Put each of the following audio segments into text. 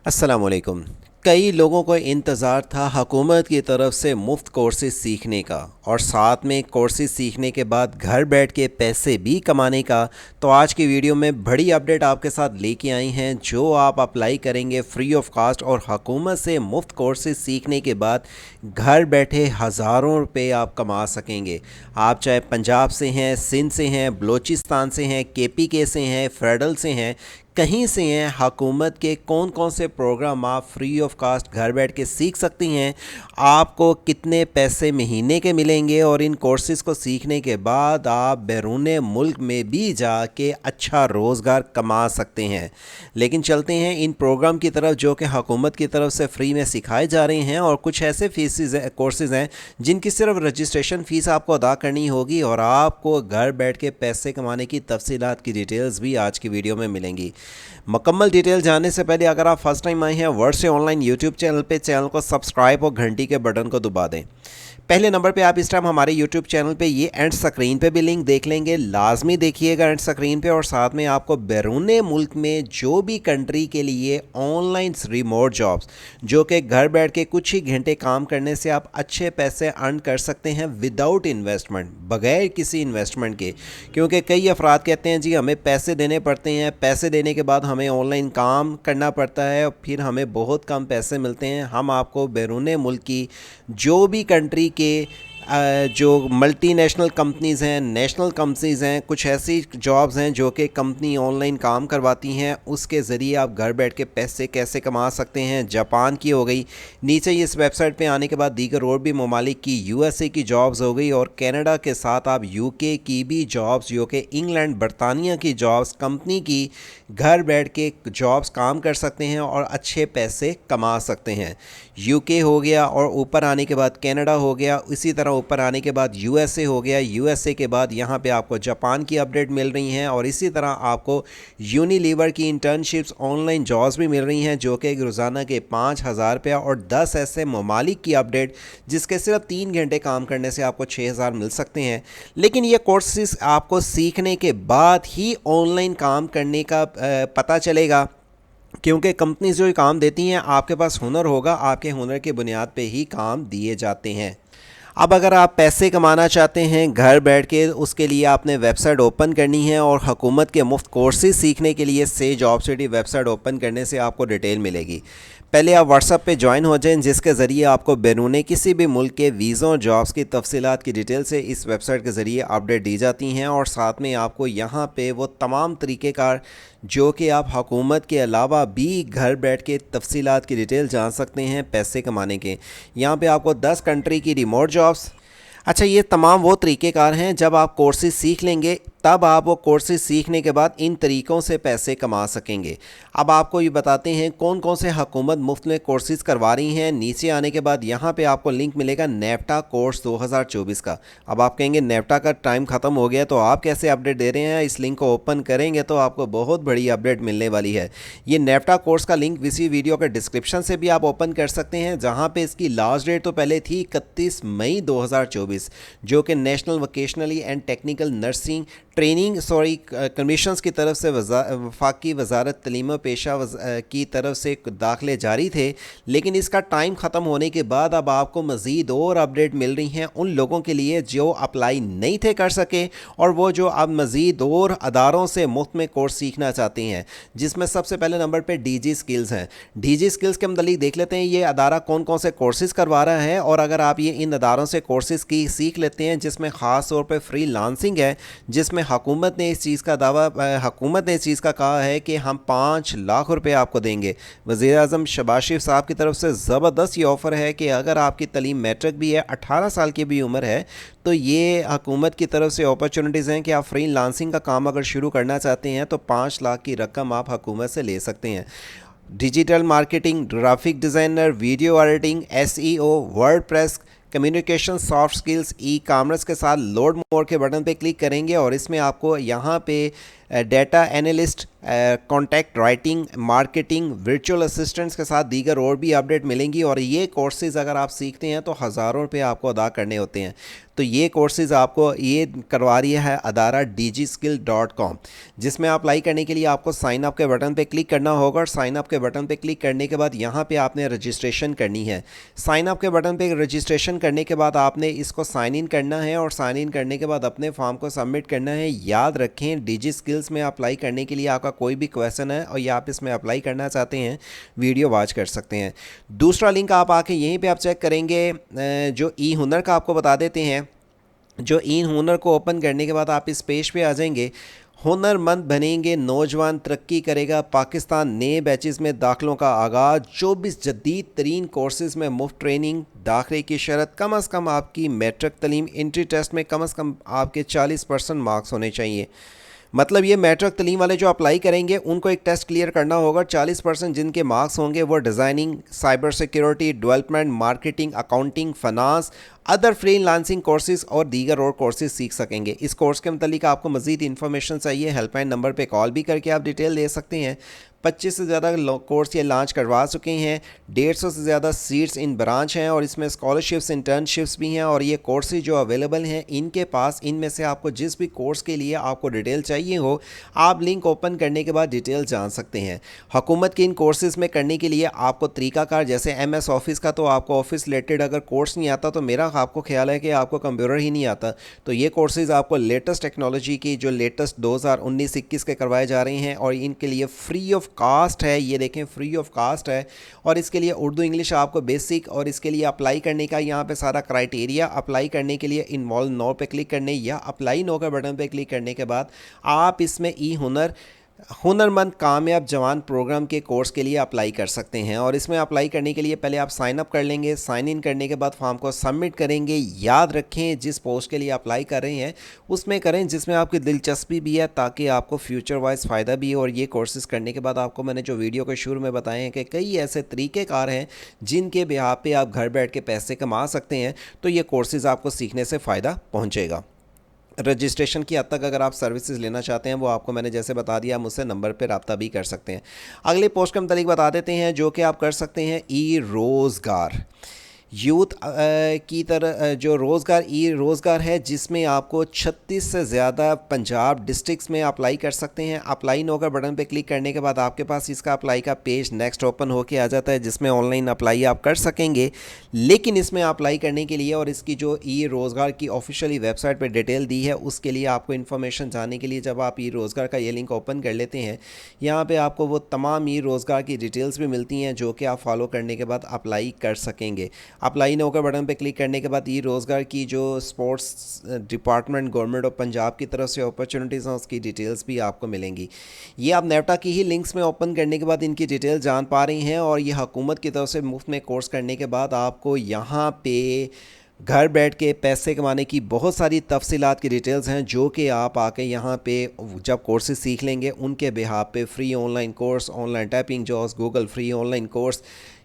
अस्सलामुअलैकुम। कई लोगों को इंतज़ार था हुकूमत की तरफ से मुफ्त कोर्सेज सीखने का और साथ में कोर्सेज सीखने के बाद घर बैठ के पैसे भी कमाने का। तो आज की वीडियो में बड़ी अपडेट आपके साथ लेके आई हैं जो आप अप्लाई करेंगे फ्री ऑफ कास्ट और हुकूमत से मुफ्त कोर्सेज सीखने के बाद घर बैठे हज़ारों रुपए आप कमा सकेंगे। आप चाहे पंजाब से हैं, सिंध से हैं, बलूचिस्तान से हैं, केपीके से हैं, फेडरल से हैं, कहीं से हैं, हुकूमत के कौन कौन से प्रोग्राम आप फ्री ऑफ कास्ट घर बैठ के सीख सकती हैं, आपको कितने पैसे महीने के मिलेंगे और इन कोर्सेज़ को सीखने के बाद आप बैरून मुल्क में भी जाके अच्छा रोज़गार कमा सकते हैं। लेकिन चलते हैं इन प्रोग्राम की तरफ जो कि हुकूमत की तरफ से फ्री में सिखाए जा रहे हैं और कुछ ऐसे फीसेस कोर्सेज़ हैं जिनकी सिर्फ रजिस्ट्रेशन फ़ीस आपको अदा करनी होगी और आपको घर बैठ के पैसे कमाने की तफसीलात की डिटेल्स भी आज की वीडियो में मिलेंगी। मुकम्मल डिटेल जानने से पहले अगर आप फर्स्ट टाइम आए हैं वर्ड से ऑनलाइन यूट्यूब चैनल पे, चैनल को सब्सक्राइब और घंटी के बटन को दबा दें। पहले नंबर पे आप इस टाइम हमारे यूट्यूब चैनल पे ये एंड स्क्रीन पे भी लिंक देख लेंगे, लाजमी देखिएगा एंड स्क्रीन पे। और साथ में आपको बैरून मुल्क में जो भी कंट्री के लिए ऑनलाइन रिमोट जॉब्स जो कि घर बैठ के कुछ ही घंटे काम करने से आप अच्छे पैसे अर्न कर सकते हैं विदाउट इन्वेस्टमेंट, बगैर किसी इन्वेस्टमेंट के। क्योंकि कई अफराद कहते हैं जी हमें पैसे देने पड़ते हैं, पैसे देने के बाद हमें ऑनलाइन काम करना पड़ता है और फिर हमें बहुत कम पैसे मिलते हैं। हम आपको बैरून मुल्क की जो भी कंट्री के जो मल्टीनेशनल कंपनीज़ हैं, नेशनल कंपनीज़ हैं, कुछ ऐसी जॉब्स हैं जो कि कंपनी ऑनलाइन काम करवाती हैं, उसके ज़रिए आप घर बैठ के पैसे कैसे कमा सकते हैं। जापान की हो गई, नीचे इस वेबसाइट पे आने के बाद दीगर और भी ममालिक की, यूएसए की जॉब्स हो गई और कनाडा के साथ आप यूके की भी जॉब्स जो कि इंग्लैंड बरतानिया की जॉब्स कंपनी की घर बैठ के जॉब्स काम कर सकते हैं और अच्छे पैसे कमा सकते हैं। यूके हो गया और ऊपर आने के बाद कनाडा हो गया, इसी तरह ऊपर आने के बाद यूएसए हो गया, यूएसए के बाद यहाँ पे आपको जापान की अपडेट मिल रही हैं और इसी तरह आपको यूनिलीवर की इंटर्नशिप्स ऑनलाइन जॉब्स भी मिल रही हैं जो कि रोज़ाना के 5,000 रुपया और 10 ऐसे ममालिक की अपडेट जिसके सिर्फ 3 घंटे काम करने से आपको 6,000 मिल सकते हैं। लेकिन ये कोर्सेज आपको सीखने के बाद ही ऑनलाइन काम करने का पता चलेगा, क्योंकि कंपनीज जो काम देती हैं आपके पास हुनर होगा, आपके हुनर के बुनियाद पे ही काम दिए जाते हैं। अब अगर आप पैसे कमाना चाहते हैं घर बैठ के, उसके लिए आपने वेबसाइट ओपन करनी है और हुकूमत के मुफ्त कोर्सेज सीखने के लिए से जॉब सिटी वेबसाइट ओपन करने से आपको डिटेल मिलेगी। पहले आप व्हाट्सएप पे ज्वाइन हो जाएं जिसके ज़रिए आपको बैरून किसी भी मुल्क के वीज़ा और जॉब्स की तफसीलात की डिटेल से इस वेबसाइट के ज़रिए अपडेट दी जाती हैं और साथ में आपको यहाँ पे वो तमाम तरीक़ेकार जो कि आप हुकूमत के अलावा भी घर बैठ के तफसीलात की डिटेल जान सकते हैं पैसे कमाने के। यहाँ पे आपको 10 कंट्री की रिमोट जॉब्स, अच्छा ये तमाम वो तरीक़ेकार हैं जब आप कोर्सेज सीख लेंगे तब आप वो कोर्सेज सीखने के बाद इन तरीक़ों से पैसे कमा सकेंगे। अब आपको ये बताते हैं कौन कौन से हुकूमत मुफ्त में कोर्सेज करवा रही हैं। नीचे आने के बाद यहाँ पे आपको लिंक मिलेगा नेफ्टा कोर्स 2024 का। अब आप कहेंगे नेफ्टा का टाइम ख़त्म हो गया तो आप कैसे अपडेट दे रहे हैं, इस लिंक को ओपन करेंगे तो आपको बहुत बड़ी अपडेट मिलने वाली है। ये नेफ्टा कोर्स का लिंक इसी वीडियो के डिस्क्रिप्शन से भी आप ओपन कर सकते हैं, जहाँ पर इसकी लास्ट डेट तो पहले थी 31 मई 2024 जो कि national vocationally and technical nursing training commissions की तरफ से वफाकी वजारत तलीम पेशा की तरफ से दाखिले जारी थे। लेकिन इसका टाइम ख़त्म होने के बाद अब आपको मज़ीद और अपडेट मिल रही हैं उन लोगों के लिए जो अप्लाई नहीं थे कर सके और वो जो अब मज़ीद और अदारों से मुफ्त में कोर्स सीखना चाहते हैं, जिसमें सबसे पहले नंबर पर डीजी स्किल्स हैं। डीजी स्किल्स के मतलब देख लेते हैं ये अदारा कौन कौन से कोर्सेज़ करवा रहा है और अगर आप ये इन अदारों से कोर्सेज़ की सीख लेते हैं जिसमें ख़ास तौर पर फ्री लांसिंग है, जिसमें हुकूमत ने इस चीज़ का हुकूमत ने इस चीज़ का कहा है कि हम 5 लाख रुपए आपको देंगे। वज़ीर आज़म शहबाज शरीफ साहब की तरफ से ज़बरदस्त ये ऑफ़र है कि अगर आपकी तलीम मैट्रिक भी है, 18 साल की भी उम्र है, तो ये हुकूमत की तरफ से अपॉर्चुनिटीज़ हैं कि आप फ्री लांसिंग का काम अगर शुरू करना चाहते हैं तो 5 लाख की रकम आप हुकूमत से ले सकते हैं। Digital marketing, graphic designer, video editing, SEO, WordPress, communication, soft skills, e commerce के साथ लोड मोर के बटन पे क्लिक करेंगे और इसमें आपको यहाँ पे data analyst, contact writing, marketing, virtual assistants के साथ दीगर और भी अपडेट मिलेंगी। और ये कोर्सेज़ अगर आप सीखते हैं तो हज़ारों रुपये आपको अदा करने होते हैं। तो ये कोर्सेज़ आपको ये करवा रही है अदारा digiskill.com, जिसमें अप्लाई करने के लिए आपको साइन अप के बटन पे क्लिक करना होगा। और साइन अप के बटन पे क्लिक करने के बाद यहाँ पे आपने रजिस्ट्रेशन करनी है। साइन अप के बटन पे रजिस्ट्रेशन करने के बाद आपने इसको साइन इन करना है और साइन इन करने के बाद अपने फॉर्म को सबमिट करना है। याद रखें, डिजी स्किल्स में अप्लाई करने के लिए आपका कोई भी क्वेश्चन है और या आप इसमें अप्लाई करना चाहते हैं, वीडियो वॉच कर सकते हैं। दूसरा लिंक आप आके यहीं पे आप चेक करेंगे, जो ई हुनर का आपको बता देते हैं। जो ई हुनर को ओपन करने के बाद आप इस पेज पे आ जाएंगे। हुनरमंद बनेंगे नौजवान, तरक्की करेगा पाकिस्तान, नए बैचेस में दाखिलों का आगाज़, 24 जदीद तरीन कोर्सेज़ में मुफ्त ट्रेनिंग। दाखिले की शर्त कम अज़ कम आपकी मैट्रिक तलीम, इंट्री टेस्ट में कम अज़ कम आपके 40% मार्क्स होने चाहिए। मतलब ये मैट्रिक तलीम वाले जो अप्लाई करेंगे उनको एक टेस्ट क्लियर करना होगा। 40% जिनके मार्क्स होंगे वो designing, cyber security, development, marketing, accounting, finance, other freelancing courses और दीगर और कोर्सेज सीख सकेंगे। इस कोर्स के मतलब आपको मज़ीद इन्फॉर्मेशन चाहिए, हेल्पलाइन नंबर पे कॉल भी करके आप डिटेल दे सकते हैं। 25 से ज़्यादा कोर्स ये लॉन्च करवा चुके हैं। 150 से ज़्यादा सीट्स इन ब्रांच हैं और इसमें स्कॉलरशिप्स, इंटर्नशिप्स भी हैं। और ये कोर्सेज जो अवेलेबल हैं इनके पास, इनमें से आपको जिस भी कोर्स के लिए आपको डिटेल चाहिए हो, आप लिंक ओपन करने के बाद डिटेल जान सकते हैं। हुकूमत के इन कोर्सेज़ में करने के लिए आपको तरीक़ाकार, जैसे MS ऑफिस का तो आपको ऑफिस रिलेटेड अगर कोर्स नहीं आता तो मेरा आपको ख्याल है कि आपको कंप्यूटर ही नहीं आता। तो ये कोर्सेज़ आपको लेटेस्ट टेक्नोलॉजी की, जो लेटेस्ट 2019-21 के करवाए जा रहे हैं और इनके लिए फ्री ऑफ कास्ट है। ये देखें, फ्री ऑफ कास्ट है। और इसके लिए उर्दू इंग्लिश आपको बेसिक, और इसके लिए अप्लाई करने का यहाँ पे सारा क्राइटेरिया, अप्लाई करने के लिए इन्वॉल्व नो पे क्लिक करने या अप्लाई नो के बटन पे क्लिक करने के बाद आप इसमें ई हुनरमंद कामयाब जवान प्रोग्राम के कोर्स के लिए अप्लाई कर सकते हैं। और इसमें अप्लाई करने के लिए पहले आप साइन अप कर लेंगे, साइन इन करने के बाद फॉर्म को सबमिट करेंगे। याद रखें, जिस पोस्ट के लिए अप्लाई कर रहे हैं उसमें करें जिसमें आपकी दिलचस्पी भी है, ताकि आपको फ्यूचर वाइज फ़ायदा भी हो। और ये कोर्सेज़ करने के बाद आपको मैंने जो वीडियो के शुरू में बताए हैं कि कई ऐसे तरीक़ेकार हैं जिनके बिहाफ़ पे आप घर बैठ के पैसे कमा सकते हैं। तो ये कोर्सेज़ आपको सीखने से फ़ायदा पहुँचेगा। रजिस्ट्रेशन की हद तक अगर आप सर्विसेज लेना चाहते हैं, वो आपको मैंने जैसे बता दिया, आप मुझसे नंबर पर रब्ता भी कर सकते हैं। अगले पोस्ट का मतलब बता देते हैं जो कि आप कर सकते हैं। ई रोज़गार यूथ की तरह जो रोज़गार, ई रोज़गार है, जिसमें आपको 36 से ज़्यादा पंजाब डिस्ट्रिक्ट्स में अप्लाई कर सकते हैं। अप्लाई नो का बटन पे क्लिक करने के बाद आपके पास इसका अप्लाई का पेज नेक्स्ट ओपन होके आ जाता है, जिसमें ऑनलाइन अप्लाई आप कर सकेंगे। लेकिन इसमें अप्लाई करने के लिए और इसकी जो ई रोज़गार की ऑफिशियली वेबसाइट पर डिटेल दी है, उसके लिए आपको इन्फॉर्मेशन जानने के लिए जब आप ई रोज़गार का ये लिंक ओपन कर लेते हैं, यहाँ पर आपको वो तमाम ई रोज़गार की डिटेल्स भी मिलती हैं जो कि आप फॉलो करने के बाद अप्लाई कर सकेंगे। अप्लाई नो के बटन पे क्लिक करने के बाद ई रोज़गार की जो sports department government of Punjab की तरफ से अपॉर्चुनिटीज़ हैं उसकी डिटेल्स भी आपको मिलेंगी। ये आप नेवटा की ही लिंक्स में ओपन करने के बाद इनकी डिटेल जान पा रही हैं। और ये हुकूमत की तरफ से मुफ्त में कोर्स करने के बाद आपको यहाँ पे घर बैठ के पैसे कमाने की बहुत सारी तफसीलात की डिटेल्स हैं, जो कि आप आके यहाँ पे जब कोर्सेज सीख लेंगे उनके बिहाफ पे free online course, online typing jobs, Google free online course,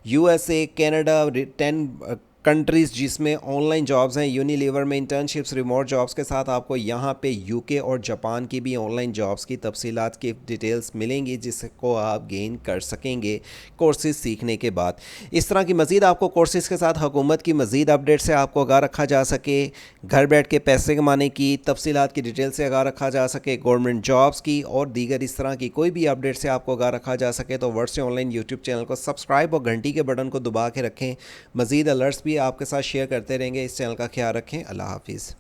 USA, Canada, 10 countries जिसमें ऑनलाइन जॉब्स हैं, यूनिलीवर में इंटर्नशिप्स, रिमोट जॉब्स के साथ आपको यहाँ पे UK और जापान की भी ऑनलाइन जॉब्स की तफसीलात की डिटेल्स मिलेंगी, जिसको आप गेन कर सकेंगे कोर्सेज सीखने के बाद। इस तरह की मज़ीद आपको कोर्सेज़ के साथ हुकूमत की मज़ीद अपडेट से आपको आगाह रखा जा सके, घर बैठ के पैसे कमाने की तफसीलात की डिटेल से आगाह रखा जा सके, गवर्नमेंट जॉब्स की और दीगर इस तरह की कोई भी अपडेट से आपको आगाह रखा जा सके, तो वर्ड से ऑनलाइन यूट्यूब चैनल को सब्सक्राइब और घंटी के बटन को दबा के रखें। मज़ीद अलर्ट्स भी आपके साथ शेयर करते रहेंगे। इस चैनल का ख्याल रखें। अल्लाह हाफिज़।